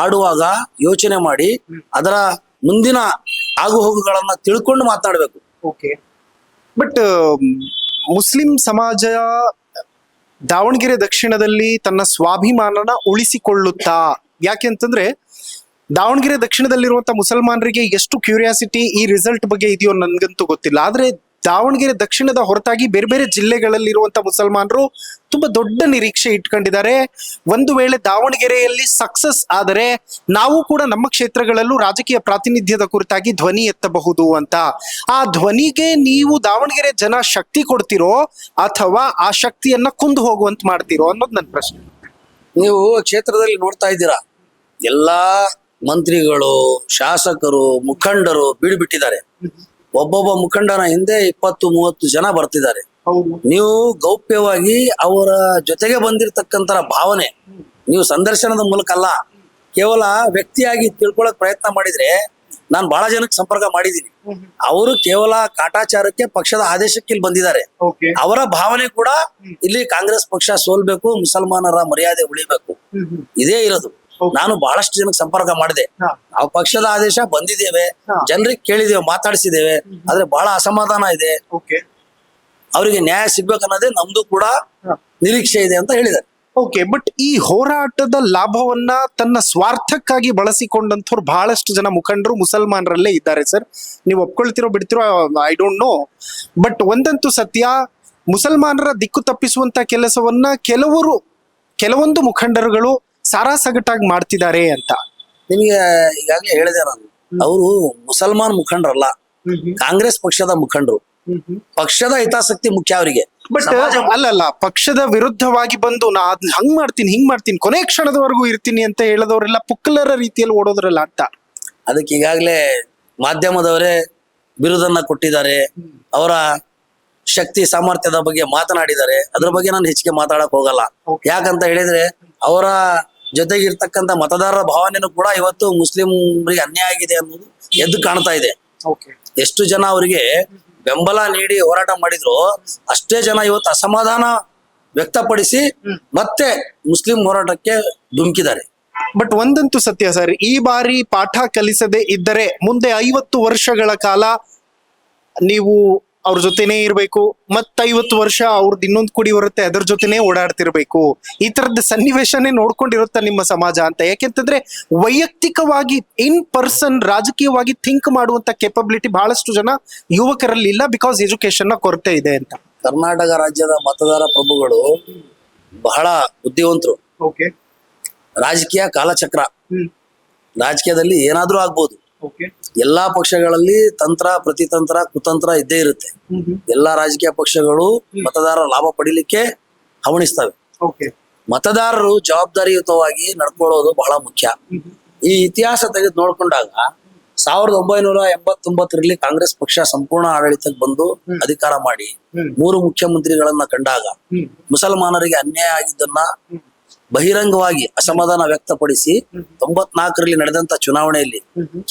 ಆಡುವಾಗ ಯೋಚನೆ ಮಾಡಿ ಅದರ ಮುಂದಿನ ಆಗುಹೋಗುಗಳನ್ನ ತಿಳ್ಕೊಂಡು ಮಾತಾಡ್ಬೇಕು. ಬಟ್ ಮುಸ್ಲಿಂ ಸಮಾಜ ದಾವಣಗೆರೆ ದಕ್ಷಿಣದಲ್ಲಿ ತನ್ನ ಸ್ವಾಭಿಮಾನನ ಉಳಿಸಿಕೊಳ್ಳುತ್ತಾ? ಯಾಕೆಂತಂದ್ರೆ ದಾವಣಗೆರೆ ದಕ್ಷಿಣದಲ್ಲಿರುವಂತ ಮುಸಲ್ಮಾನರಿಗೆ ಎಷ್ಟು ಕ್ಯೂರಿಯಾಸಿಟಿ ಈ ರಿಸಲ್ಟ್ ಬಗ್ಗೆ ಇದೆಯೋ ನನ್ಗಂತೂ ಗೊತ್ತಿಲ್ಲ. ಆದ್ರೆ ದಾವಣಗೆರೆ ದಕ್ಷಿಣದ ಹೊರತಾಗಿ ಬೇರೆ ಬೇರೆ ಜಿಲ್ಲೆಗಳಲ್ಲಿರುವಂತ ಮುಸಲ್ಮಾನರು ತುಂಬಾ ದೊಡ್ಡ ನಿರೀಕ್ಷೆ ಇಟ್ಕೊಂಡಿದ್ದಾರೆ. ಒಂದು ವೇಳೆ ದಾವಣಗೆರೆಯಲ್ಲಿ ಸಕ್ಸಸ್ ಆದರೆ ನಾವು ಕೂಡ ನಮ್ಮ ಕ್ಷೇತ್ರಗಳಲ್ಲೂ ರಾಜಕೀಯ ಪ್ರಾತಿನಿಧ್ಯದ ಕುರಿತಾಗಿ ಧ್ವನಿ ಎತ್ತಬಹುದು ಅಂತ. ಆ ಧ್ವನಿಗೆ ನೀವು ದಾವಣಗೆರೆ ಜನ ಶಕ್ತಿ ಕೊಡ್ತಿರೋ ಅಥವಾ ಆ ಶಕ್ತಿಯನ್ನ ಕುಂದು ಹೋಗುವಂತ ಮಾಡ್ತಿರೋ ಅನ್ನೋದು ನನ್ನ ಪ್ರಶ್ನೆ. ನೀವು ಕ್ಷೇತ್ರದಲ್ಲಿ ನೋಡ್ತಾ ಇದ್ದೀರಾ, ಎಲ್ಲಾ ಮಂತ್ರಿಗಳು, ಶಾಸಕರು, ಮುಖಂಡರು ಬೀಳ್ಬಿಟ್ಟಿದ್ದಾರೆ. ಒಬ್ಬೊಬ್ಬ ಮುಖಂಡನ ಹಿಂದೆ 20-30 ಜನ ಬರ್ತಿದ್ದಾರೆ. ನೀವು ಗೌಪ್ಯವಾಗಿ ಅವರ ಜೊತೆಗೆ ಬಂದಿರತಕ್ಕಂತ ಭಾವನೆ ನೀವು ಸಂದರ್ಶನದ ಮೂಲಕ ಅಲ್ಲ, ಕೇವಲ ವ್ಯಕ್ತಿಯಾಗಿ ತಿಳ್ಕೊಳಕ್ ಪ್ರಯತ್ನ ಮಾಡಿದ್ರೆ ನಾನು ಬಹಳ ಜನಕ್ಕೆ ಸಂಪರ್ಕ ಮಾಡಿದ್ದೀನಿ. ಅವರು ಕೇವಲ ಕಾಟಾಚಾರಕ್ಕೆ ಪಕ್ಷದ ಆದೇಶಕ್ಕೆ ಇಲ್ಲಿ ಬಂದಿದ್ದಾರೆ. ಅವರ ಭಾವನೆ ಕೂಡ ಇಲ್ಲಿ ಕಾಂಗ್ರೆಸ್ ಪಕ್ಷ ಸೋಲ್ಬೇಕು, ಮುಸಲ್ಮಾನರ ಮರ್ಯಾದೆ ಉಳಿಬೇಕು, ಇದೇ ಇರೋದು. ನಾನು ಬಹಳಷ್ಟು ಜನಕ್ಕೆ ಸಂಪರ್ಕ ಮಾಡಿದೆ. ಆ ಪಕ್ಷದ ಆದೇಶ ಬಂದಿದ್ದೇವೆ, ಜನರಿಗೆ ಕೇಳಿದ್ದೇವೆ, ಮಾತಾಡಿಸಿದ್ದೇವೆ, ಆದ್ರೆ ಬಹಳ ಅಸಮಾಧಾನ ಇದೆ. ಅವರಿಗೆ ನ್ಯಾಯ ಸಿಗ್ಬೇಕನ್ನೋದೇ ನಮ್ದು ಕೂಡ ನಿರೀಕ್ಷೆ ಇದೆ ಅಂತ ಹೇಳಿದ್ದಾರೆ. ಓಕೆ, ಬಟ್ ಈ ಹೋರಾಟದ ಲಾಭವನ್ನ ತನ್ನ ಸ್ವಾರ್ಥಕ್ಕಾಗಿ ಬಳಸಿಕೊಂಡಂಥವ್ರು ಬಹಳಷ್ಟು ಜನ ಮುಖಂಡರು ಮುಸಲ್ಮಾನರಲ್ಲೇ ಇದ್ದಾರೆ ಸರ್. ನೀವು ಒಪ್ಕೊಳ್ತಿರೋ ಬಿಡ್ತಿರೋ ಐ ಡೋಂಟ್ ನೋ. ಬಟ್ ಒಂದಂತೂ ಸತ್ಯ, ಮುಸಲ್ಮಾನರ ದಿಕ್ಕು ತಪ್ಪಿಸುವಂತ ಕೆಲಸವನ್ನ ಕೆಲವೊಂದು ಮುಖಂಡರುಗಳು ಸಾರಾಸಗಟಾಗಿ ಮಾಡ್ತಿದ್ದಾರೆ ಅಂತ. ನಿಮಗೆ ಈಗಾಗಲೇ ಹೇಳಿದೆ ನಾನು, ಅವರು ಮುಸಲ್ಮಾನ್ ಮುಖಂಡರಲ್ಲ, ಕಾಂಗ್ರೆಸ್ ಪಕ್ಷದ ಮುಖಂಡರು. ಪಕ್ಷದ ಹಿತಾಸಕ್ತಿ ಮುಖ್ಯ ಅವರಿಗೆ. ಬಟ್ ಅಲ್ಲಲ್ಲ, ಪಕ್ಷದ ವಿರುದ್ಧವಾಗಿ ಬಂದು ನಾ ಹಂಗ್ ಮಾಡ್ತೀನಿ ಹಿಂಗ್ ಮಾಡ್ತೀನಿ ಕೊನೆ ಕ್ಷಣದವರೆಗೂ ಇರ್ತೀನಿ ಅಂತ ಹೇಳದವರೆಲ್ಲ ಪುಕ್ಕಲರ ರೀತಿಯಲ್ಲಿ ಓಡೋದ್ರಲ್ಲ ಅಂತ. ಅದಕ್ಕೆ ಈಗಾಗಲೇ ಮಾಧ್ಯಮದವರೇ ಬಿರುದನ್ನ ಕೊಟ್ಟಿದ್ದಾರೆ, ಅವರ ಶಕ್ತಿ ಸಾಮರ್ಥ್ಯದ ಬಗ್ಗೆ ಮಾತನಾಡಿದ್ದಾರೆ. ಅದ್ರ ಬಗ್ಗೆ ನಾನು ಹೆಚ್ಚಿಗೆ ಮಾತಾಡಕ್ ಹೋಗಲ್ಲ. ಯಾಕಂತ ಹೇಳಿದ್ರೆ ಅವರ ಜೊತೆಗಿರ್ತಕ್ಕಂಥ ಮತದಾರರ ಭಾವನೆನೂ ಕೂಡ ಇವತ್ತು ಮುಸ್ಲಿಂರಿಗೆ ಅನ್ಯಾಯ ಆಗಿದೆ ಅನ್ನೋದು ಎದ್ದು ಕಾಣ್ತಾ ಇದೆ. ಎಷ್ಟು ಜನ ಅವರಿಗೆ ಬೆಂಬಲ ನೀಡಿ ಹೋರಾಟ ಮಾಡಿದ್ರು, ಅಷ್ಟೇ ಜನ ಇವತ್ತು ಅಸಮಾಧಾನ ವ್ಯಕ್ತಪಡಿಸಿ ಮತ್ತೆ ಮುಸ್ಲಿಂ ಹೋರಾಟಕ್ಕೆ ಧುಮುಕಿದ್ದಾರೆ. ಬಟ್ ಒಂದಂತೂ ಸತ್ಯ ಸರ್, ಈ ಬಾರಿ ಪಾಠ ಕಲಿಸದೆ ಇದ್ದರೆ ಮುಂದೆ 50 ವರ್ಷಗಳ ಕಾಲ ನೀವು ಅವ್ರ ಜೊತೆನೇ ಇರ್ಬೇಕು, ಮತ್ತ 50 ವರ್ಷ ಅವ್ರದ್ದು ಇನ್ನೊಂದು ಕುಡಿ ಬರುತ್ತೆ ಅದರ ಜೊತೆನೇ ಓಡಾಡ್ತಿರ್ಬೇಕು. ಈ ತರದ ಸನ್ನಿವೇಶನೇ ನೋಡ್ಕೊಂಡಿರುತ್ತ ನಿಮ್ಮ ಸಮಾಜ ಅಂತ. ಯಾಕೆಂತಂದ್ರೆ ವೈಯಕ್ತಿಕವಾಗಿ ಇನ್ ಪರ್ಸನ್ ರಾಜಕೀಯವಾಗಿ ಥಿಂಕ್ ಮಾಡುವಂತ ಕೆಪಬಿಲಿಟಿ ಬಹಳಷ್ಟು ಜನ ಯುವಕರಲ್ಲಿ ಇಲ್ಲ, ಬಿಕಾಸ್ ಎಜುಕೇಶನ್ ನ ಕೊರತೆ ಇದೆ ಅಂತ. ಕರ್ನಾಟಕ ರಾಜ್ಯದ ಮತದಾರ ಪ್ರಭುಗಳು ಬಹಳ ಬುದ್ಧಿವಂತರು. ರಾಜಕೀಯ ಕಾಲಚಕ್ರ, ರಾಜಕೀಯದಲ್ಲಿ ಏನಾದ್ರೂ ಆಗ್ಬೋದು. ಎಲ್ಲಾ ಪಕ್ಷಗಳಲ್ಲಿ ತಂತ್ರ, ಪ್ರತಿತಂತ್ರ, ಕುತಂತ್ರ ಇದ್ದೇ ಇರುತ್ತೆ. ಎಲ್ಲಾ ರಾಜಕೀಯ ಪಕ್ಷಗಳು ಮತದಾರರ ಲಾಭ ಪಡಿಲಿಕ್ಕೆ ಹವಣಿಸ್ತವೆ. ಮತದಾರರು ಜವಾಬ್ದಾರಿಯುತವಾಗಿ ನಡ್ಕೊಳ್ಳೋದು ಬಹಳ ಮುಖ್ಯ. ಈ ಇತಿಹಾಸ ತೆಗೆದು ನೋಡ್ಕೊಂಡಾಗ 1989ರಲ್ಲಿ ಕಾಂಗ್ರೆಸ್ ಪಕ್ಷ ಸಂಪೂರ್ಣ ಆಡಳಿತಕ್ಕೆ ಬಂದು ಅಧಿಕಾರ ಮಾಡಿ 3 ಮುಖ್ಯಮಂತ್ರಿಗಳನ್ನ ಕಂಡಾಗ ಮುಸಲ್ಮಾನರಿಗೆ ಅನ್ಯಾಯ ಆಗಿದ್ದನ್ನ ಬಹಿರಂಗವಾಗಿ ಅಸಮಾಧಾನ ವ್ಯಕ್ತಪಡಿಸಿ 94ರಲ್ಲಿ ನಡೆದಂತ ಚುನಾವಣೆಯಲ್ಲಿ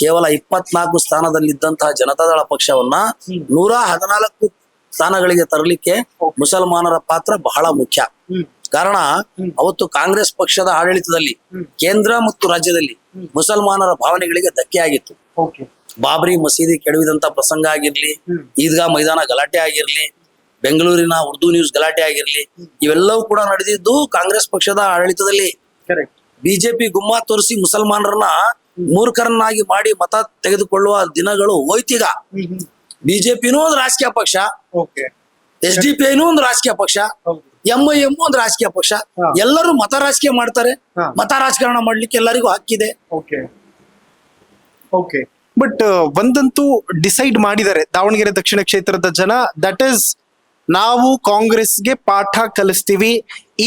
ಕೇವಲ 24 ಸ್ಥಾನದಲ್ಲಿದ್ದಂತಹ ಜನತಾದಳ ಪಕ್ಷವನ್ನ 114 ಸ್ಥಾನಗಳಿಗೆ ತರಲಿಕ್ಕೆ ಮುಸಲ್ಮಾನರ ಪಾತ್ರ ಬಹಳ ಮುಖ್ಯ. ಕಾರಣ ಅವತ್ತು ಕಾಂಗ್ರೆಸ್ ಪಕ್ಷದ ಆಡಳಿತದಲ್ಲಿ ಕೇಂದ್ರ ಮತ್ತು ರಾಜ್ಯದಲ್ಲಿ ಮುಸಲ್ಮಾನರ ಭಾವನೆಗಳಿಗೆ ಧಕ್ಕೆ ಆಗಿತ್ತು. ಬಾಬ್ರಿ ಮಸೀದಿ ಕೆಡವಿದಂತ ಪ್ರಸಂಗ ಆಗಿರ್ಲಿ, ಈದ್ಗಾ ಮೈದಾನ ಗಲಾಟೆ ಆಗಿರ್ಲಿ, ಬೆಂಗಳೂರಿನ ಉರ್ದು ನ್ಯೂಸ್ ಗಲಾಟೆ ಆಗಿರ್ಲಿ, ಇವೆಲ್ಲವೂ ಕೂಡ ನಡೆದಿದ್ದು ಕಾಂಗ್ರೆಸ್ ಪಕ್ಷದ ಆಡಳಿತದಲ್ಲಿ. ಬಿಜೆಪಿ ಗುಮ್ಮ ತೋರಿಸಿ ಮುಸಲ್ಮಾನರನ್ನ ಮೂರ್ಖರನ್ನಾಗಿ ಮಾಡಿ ಮತ ತೆಗೆದುಕೊಳ್ಳುವ ದಿನಗಳು ಹೋಯ್ತೀಗ. ಬಿಜೆಪಿನೂ ಒಂದು ರಾಜಕೀಯ ಪಕ್ಷ, SDPIನೂ ಒಂದು ರಾಜಕೀಯ ಪಕ್ಷ, MIM ಒಂದು ರಾಜಕೀಯ ಪಕ್ಷ. ಎಲ್ಲರೂ ಮತ ರಾಜಕೀಯ ಮಾಡ್ತಾರೆ. ಮತ ರಾಜಕಾರಣ ಮಾಡ್ಲಿಕ್ಕೆ ಎಲ್ಲರಿಗೂ ಹಕ್ಕಿದೆ. ಬಟ್ ಒಂದಂತೂ ಡಿಸೈಡ್ ಮಾಡಿದ್ದಾರೆ ದಾವಣಗೆರೆ ದಕ್ಷಿಣ ಕ್ಷೇತ್ರದ ಜನ, ದಟ್ ಈಸ್ ನಾವು ಕಾಂಗ್ರೆಸ್ಗೆ ಪಾಠ ಕಲಿಸ್ತೀವಿ.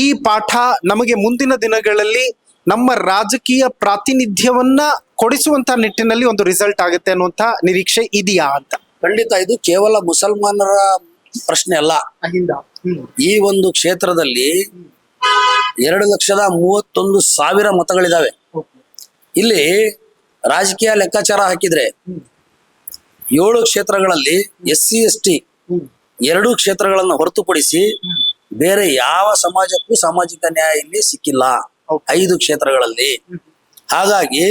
ಈ ಪಾಠ ನಮಗೆ ಮುಂದಿನ ದಿನಗಳಲ್ಲಿ ನಮ್ಮ ರಾಜಕೀಯ ಪ್ರಾತಿನಿಧ್ಯವನ್ನ ಕೊಡಿಸುವಂತ ನಿಟ್ಟಿನಲ್ಲಿ ಒಂದು ರಿಸಲ್ಟ್ ಆಗುತ್ತೆ ಅನ್ನುವಂತ ನಿರೀಕ್ಷೆ ಇದೆಯಾ ಅಂತ. ಖಂಡಿತ ಇದು ಕೇವಲ ಮುಸಲ್ಮಾನರ ಪ್ರಶ್ನೆ ಅಲ್ಲ. ಈ ಒಂದು ಕ್ಷೇತ್ರದಲ್ಲಿ 2,31,000 ಮತಗಳಿದಾವೆ. ಇಲ್ಲಿ ರಾಜಕೀಯ ಲೆಕ್ಕಾಚಾರ ಹಾಕಿದ್ರೆ 7 ಕ್ಷೇತ್ರಗಳಲ್ಲಿ SC ST 2 ಕ್ಷೇತ್ರಗಳನ್ನು ಹೊರತುಪಡಿಸಿ ಬೇರೆ ಯಾವ ಸಮಾಜಕ್ಕೂ ಸಾಮಾಜಿಕ ನ್ಯಾಯ ಇಲ್ಲಿ ಸಿಕ್ಕಿಲ್ಲ 5 ಕ್ಷೇತ್ರಗಳಲ್ಲಿ. ಹಾಗಾಗಿ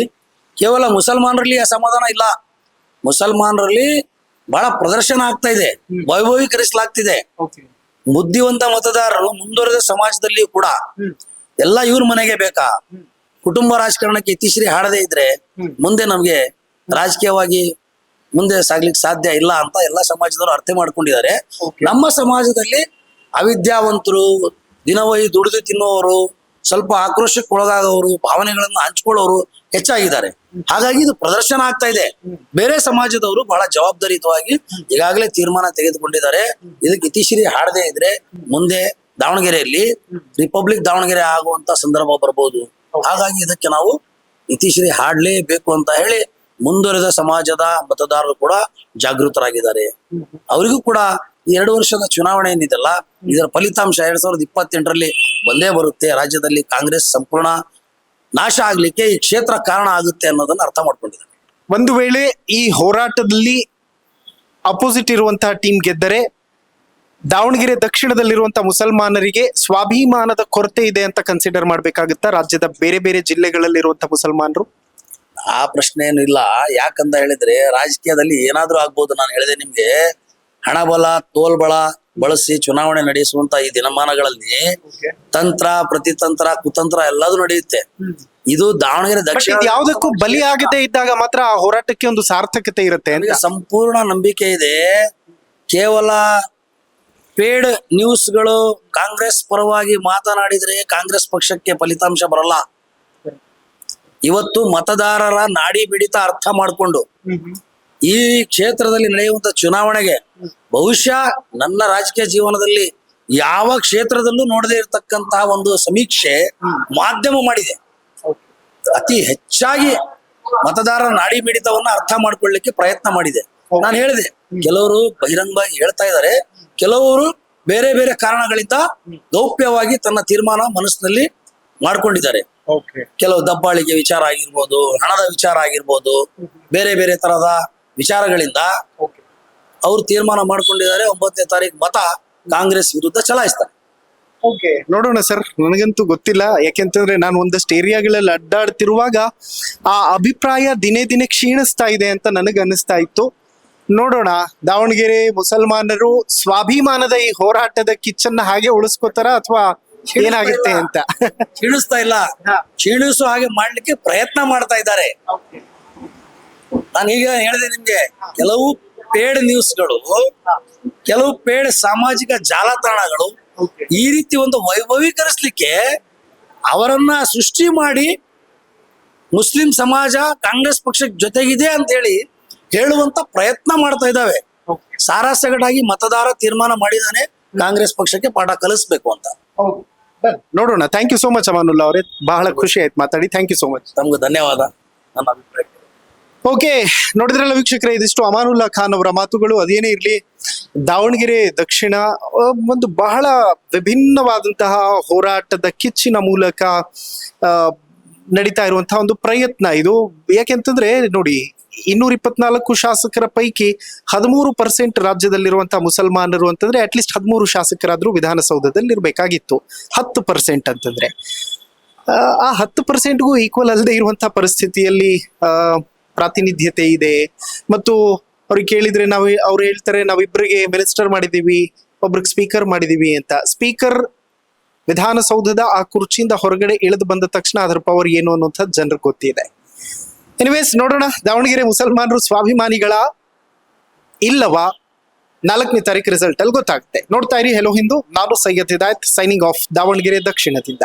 ಕೇವಲ ಮುಸಲ್ಮಾನರಲ್ಲಿ ಅಸಮಾಧಾನ ಇಲ್ಲ, ಮುಸಲ್ಮಾನರಲ್ಲಿ ಬಹಳ ಪ್ರದರ್ಶನ ಆಗ್ತಾ ಇದೆ, ವೈಭವೀಕರಿಸಲಾಗ್ತಿದೆ. ಬುದ್ಧಿವಂತ ಮತದಾರರು ಮುಂದುವರೆದ ಸಮಾಜದಲ್ಲಿಯೂ ಕೂಡ ಎಲ್ಲ ಇವ್ರ ಮನೆಗೆ ಬೇಕಾ, ಕುಟುಂಬ ರಾಜಕಾರಣಕ್ಕೆ ಇತಿಶ್ರೀ ಹಾಡದೇ ಇದ್ರೆ ಮುಂದೆ ನಮ್ಗೆ ರಾಜಕೀಯವಾಗಿ ಮುಂದೆ ಸಾಗ್ಲಿಕ್ಕೆ ಸಾಧ್ಯ ಇಲ್ಲ ಅಂತ ಎಲ್ಲ ಸಮಾಜದವರು ಅರ್ಥ ಮಾಡ್ಕೊಂಡಿದ್ದಾರೆ. ನಮ್ಮ ಸಮಾಜದಲ್ಲಿ ಅವಿದ್ಯಾವಂತರು, ದಿನವೈ ದುಡಿದು ತಿನ್ನುವವರು, ಸ್ವಲ್ಪ ಆಕ್ರೋಶಕ್ಕೆ ಒಳಗಾಗೋರು, ಭಾವನೆಗಳನ್ನ ಹಂಚ್ಕೊಳ್ಳೋರು ಹೆಚ್ಚಾಗಿದ್ದಾರೆ. ಹಾಗಾಗಿ ಇದು ಪ್ರದರ್ಶನ ಆಗ್ತಾ ಇದೆ. ಬೇರೆ ಸಮಾಜದವರು ಬಹಳ ಜವಾಬ್ದಾರಿಯುತವಾಗಿ ಈಗಾಗಲೇ ತೀರ್ಮಾನ ತೆಗೆದುಕೊಂಡಿದ್ದಾರೆ. ಇದಕ್ಕೆ ಇತಿಶ್ರೀ ಹಾಡದೇ ಇದ್ರೆ ಮುಂದೆ ದಾವಣಗೆರೆಯಲ್ಲಿ ರಿಪಬ್ಲಿಕ್ ದಾವಣಗೆರೆ ಆಗುವಂತ ಸಂದರ್ಭ ಬರ್ಬೋದು. ಹಾಗಾಗಿ ಇದಕ್ಕೆ ನಾವು ಇತಿಶ್ರೀ ಹಾಡ್ಲೇಬೇಕು ಅಂತ ಹೇಳಿ ಮುಂದುವರೆದ ಸಮಾಜದ ಮತದಾರರು ಕೂಡ ಜಾಗೃತರಾಗಿದ್ದಾರೆ. ಅವರಿಗೂ ಕೂಡ 2 ವರ್ಷದ ಚುನಾವಣೆ ಏನಿದೆಲ್ಲ ಇದರ ಫಲಿತಾಂಶ 2028ರಲ್ಲಿ ಬಂದೇ ಬರುತ್ತೆ. ರಾಜ್ಯದಲ್ಲಿ ಕಾಂಗ್ರೆಸ್ ಸಂಪೂರ್ಣ ನಾಶ ಆಗ್ಲಿಕ್ಕೆ ಈ ಕ್ಷೇತ್ರ ಕಾರಣ ಆಗುತ್ತೆ ಅನ್ನೋದನ್ನ ಅರ್ಥ ಮಾಡ್ಕೊಂಡಿದ್ದಾರೆ. ಒಂದು ವೇಳೆ ಈ ಹೋರಾಟದಲ್ಲಿ ಅಪೋಸಿಟ್ ಇರುವಂತಹ ಟೀಮ್ ಗೆದ್ದರೆ ದಾವಣಗೆರೆ ದಕ್ಷಿಣದಲ್ಲಿರುವಂತಹ ಮುಸಲ್ಮಾನರಿಗೆ ಸ್ವಾಭಿಮಾನದ ಕೊರತೆ ಇದೆ ಅಂತ ಕನ್ಸಿಡರ್ ಮಾಡ್ಬೇಕಾಗುತ್ತಾ ರಾಜ್ಯದ ಬೇರೆ ಬೇರೆ ಜಿಲ್ಲೆಗಳಲ್ಲಿರುವಂತಹ ಮುಸಲ್ಮಾನರು? ಆ ಪ್ರಶ್ನೆ ಏನು ಇಲ್ಲ. ಯಾಕಂತ ಹೇಳಿದ್ರೆ ರಾಜಕೀಯದಲ್ಲಿ ಏನಾದ್ರೂ ಆಗ್ಬೋದು. ನಾನು ಹೇಳಿದೆ ನಿಮ್ಗೆ, ಹಣಬಲ ತೋಲ್ಬಳ ಬಳಸಿ ಚುನಾವಣೆ ನಡೆಸುವಂತ ಈ ದಿನಮಾನಗಳಲ್ಲಿ ತಂತ್ರ, ಪ್ರತಿತಂತ್ರ, ಕುತಂತ್ರ ಎಲ್ಲದೂ ನಡೆಯುತ್ತೆ. ಇದು ದಾವಣಗೆರೆ ದಕ್ಷಿಣ ಯಾವುದಕ್ಕೂ ಬಲಿ ಆಗದೆ ಇದ್ದಾಗ ಮಾತ್ರ ಆ ಹೋರಾಟಕ್ಕೆ ಒಂದು ಸಾರ್ಥಕತೆ ಇರುತ್ತೆ ಅಂತ ಸಂಪೂರ್ಣ ನಂಬಿಕೆ ಇದೆ. ಕೇವಲ ಪೇಡ್ ನ್ಯೂಸ್ಗಳು ಕಾಂಗ್ರೆಸ್ ಪರವಾಗಿ ಮಾತನಾಡಿದ್ರೆ ಕಾಂಗ್ರೆಸ್ ಪಕ್ಷಕ್ಕೆ ಫಲಿತಾಂಶ ಬರಲ್ಲ. ಇವತ್ತು ಮತದಾರರ ನಾಡಿ ಬಿಡಿತ ಅರ್ಥ ಮಾಡಿಕೊಂಡು ಈ ಕ್ಷೇತ್ರದಲ್ಲಿ ನಡೆಯುವಂತ ಚುನಾವಣೆಗೆ ಬಹುಶಃ ನನ್ನ ರಾಜಕೀಯ ಜೀವನದಲ್ಲಿ ಯಾವ ಕ್ಷೇತ್ರದಲ್ಲೂ ನೋಡದೇ ಇರತಕ್ಕಂತಹ ಒಂದು ಸಮೀಕ್ಷೆ ಮಾಧ್ಯಮ ಮಾಡಿದೆ. ಅತಿ ಹೆಚ್ಚಾಗಿ ಮತದಾರರ ನಾಡಿ ಮಿಡಿತವನ್ನ ಅರ್ಥ ಮಾಡ್ಕೊಳ್ಳಿಕ್ಕೆ ಪ್ರಯತ್ನ ಮಾಡಿದೆ. ನಾನು ಹೇಳಿದೆ, ಕೆಲವರು ಬಹಿರಂಗವಾಗಿ ಹೇಳ್ತಾ ಇದ್ದಾರೆ, ಕೆಲವರು ಬೇರೆ ಬೇರೆ ಕಾರಣಗಳಿಂದ ಗೌಪ್ಯವಾಗಿ ತನ್ನ ತೀರ್ಮಾನ ಮನಸ್ಸಿನಲ್ಲಿ ಮಾಡ್ಕೊಂಡಿದ್ದಾರೆ. ಕೆಲವು ದಬ್ಬಾಳಿಕೆ ವಿಚಾರ ಆಗಿರ್ಬೋದು, ಹಣದ ವಿಚಾರ ಆಗಿರ್ಬೋದು, ಬೇರೆ ಬೇರೆ ತರಹದ ವಿಚಾರಗಳಿಂದ ಅವ್ರು ತೀರ್ಮಾನ ಮಾಡ್ಕೊಂಡಿದ್ದಾರೆ. 9ನೇ ತಾರೀಕು ಮತ ಕಾಂಗ್ರೆಸ್ ವಿರುದ್ಧ ಚಲಾಯಿಸ್ತಾರೆ. ನೋಡೋಣ ಸರ್, ನನಗಂತೂ ಗೊತ್ತಿಲ್ಲ. ಯಾಕೆಂತಂದ್ರೆ ನಾನು ಒಂದಷ್ಟು ಏರಿಯಾಗಳಲ್ಲಿ ಅಡ್ಡಾಡ್ತಿರುವಾಗ ಆ ಅಭಿಪ್ರಾಯ ದಿನೇ ದಿನೇ ಕ್ಷೀಣಿಸ್ತಾ ಇದೆ ಅಂತ ನನಗೆ ಅನಿಸ್ತಾ ಇತ್ತು. ನೋಡೋಣ, ದಾವಣಗೆರೆ ಮುಸಲ್ಮಾನರು ಸ್ವಾಭಿಮಾನದ ಈ ಹೋರಾಟದ ಕಿಚ್ಚನ್ನ ಹಾಗೆ ಉಳಿಸ್ಕೋತಾರ ಅಥವಾ ಏನಾಗುತ್ತೆ ಅಂತ. ಕ್ಷೀಣಿಸ್ತಾ ಇಲ್ಲ, ಕ್ಷೀಣಿಸೋ ಹಾಗೆ ಮಾಡ್ಲಿಕ್ಕೆ ಪ್ರಯತ್ನ ಮಾಡ್ತಾ ಇದ್ದಾರೆ. ನಾನು ಈಗ ಹೇಳಿದೆ ನಿಮ್ಗೆ, ಕೆಲವು ಪೇಡ್ ನ್ಯೂಸ್ಗಳು, ಕೆಲವು ಪೇಡ್ ಸಾಮಾಜಿಕ ಜಾಲತಾಣಗಳು ಈ ರೀತಿ ಒಂದು ವೈಭವೀಕರಿಸಲಿಕ್ಕೆ ಅವರನ್ನ ಸೃಷ್ಟಿ ಮಾಡಿ ಮುಸ್ಲಿಂ ಸಮಾಜ ಕಾಂಗ್ರೆಸ್ ಪಕ್ಷಕ್ಕೆ ಜೊತೆಗಿದೆ ಅಂತ ಹೇಳಿ ಹೇಳುವಂತ ಪ್ರಯತ್ನ ಮಾಡ್ತಾ ಇದ್ದಾವೆ. ಸಾರಾಸಗಟಾಗಿ ಮತದಾರ ತೀರ್ಮಾನ ಮಾಡಿದಾನೆ ಕಾಂಗ್ರೆಸ್ ಪಕ್ಷಕ್ಕೆ ಪಾಠ ಕಲಿಸ್ಬೇಕು ಅಂತ. ನೋಡೋಣ. Thank you so much Amanullah ಅವರೇ, ಬಹಳ ಖುಷಿ ಆಯ್ತು ಮಾತಾಡಿ. Thank you so much. ತಮ್ಗೆ ಧನ್ಯವಾದ. ನನ್ನ ಅಭಿಪ್ರಾಯ ಓಕೆ, ನೋಡಿದ್ರಲ್ಲ ವೀಕ್ಷಕರೇ, ಇದಿಷ್ಟು ಅಮಾನುಲ್ಲಾ ಖಾನ್ ಅವರ ಮಾತುಗಳು. ಅದೇನೇ ಇರ್ಲಿ, ದಾವಣಗೆರೆ ದಕ್ಷಿಣ ಒಂದು ಬಹಳ ವಿಭಿನ್ನವಾದಂತಹ ಹೋರಾಟದ ಕಿಚ್ಚಿನ ಮೂಲಕ ನಡೀತಾ ಇರುವಂತಹ ಒಂದು ಪ್ರಯತ್ನ ಇದು. ಯಾಕೆಂತಂದ್ರೆ ನೋಡಿ, 224 ಶಾಸಕರ ಪೈಕಿ 13% ರಾಜ್ಯದಲ್ಲಿರುವಂತಹ ಮುಸಲ್ಮಾನರು ಅಂತಂದ್ರೆ ಅಟ್ಲೀಸ್ಟ್ 13 ಶಾಸಕರಾದ್ರೂ ವಿಧಾನಸೌಧದಲ್ಲಿ ಇರ್ಬೇಕಾಗಿತ್ತು. 10% ಅಂತಂದ್ರೆ ಆ 10%ಗೂ ಈಕ್ವಲ್ ಅಲ್ಲದೆ ಇರುವಂತಹ ಪರಿಸ್ಥಿತಿಯಲ್ಲಿ ಪ್ರಾತಿನಿಧ್ಯತೆ ಇದೆ. ಮತ್ತು ಅವ್ರಿಗೆ ಕೇಳಿದ್ರೆ ಅವ್ರು ಹೇಳ್ತಾರೆ, ನಾವಿಬ್ಬರಿಗೆ ಮಿನಿಸ್ಟರ್ ಮಾಡಿದೀವಿ, ಒಬ್ರಿಗೆ ಸ್ಪೀಕರ್ ಮಾಡಿದೀವಿ ಅಂತ. ಸ್ಪೀಕರ್ ವಿಧಾನಸೌಧದ ಆ ಕುರ್ಚಿಯಿಂದ ಹೊರಗಡೆ ಇಳಿದು ಬಂದ ತಕ್ಷಣ ಅದರ ಪವರ್ ಏನು ಅನ್ನುವಂಥದ್ದು ಜನರಿಗೆ ಗೊತ್ತಿದೆ. ಎನಿವೇಸ್, ನೋಡೋಣ, ದಾವಣಗೆರೆ ಮುಸಲ್ಮಾನರು ಸ್ವಾಭಿಮಾನಿಗಳ ಇಲ್ಲವಾ 4ನೇ ತಾರೀಕು ರಿಸಲ್ಟ್ ಅಲ್ಲಿ ಗೊತ್ತಾಗುತ್ತೆ. ನೋಡ್ತಾ ಇರಿ ಹೆಲೋ ಹಿಂದೂ. ನಾನು ಸೈಯದ್ ಹಿದಾಯತ್, ಸೈನಿಂಗ್ ಆಫ್ ದಾವಣಗೆರೆ ದಕ್ಷಿಣದಿಂದ.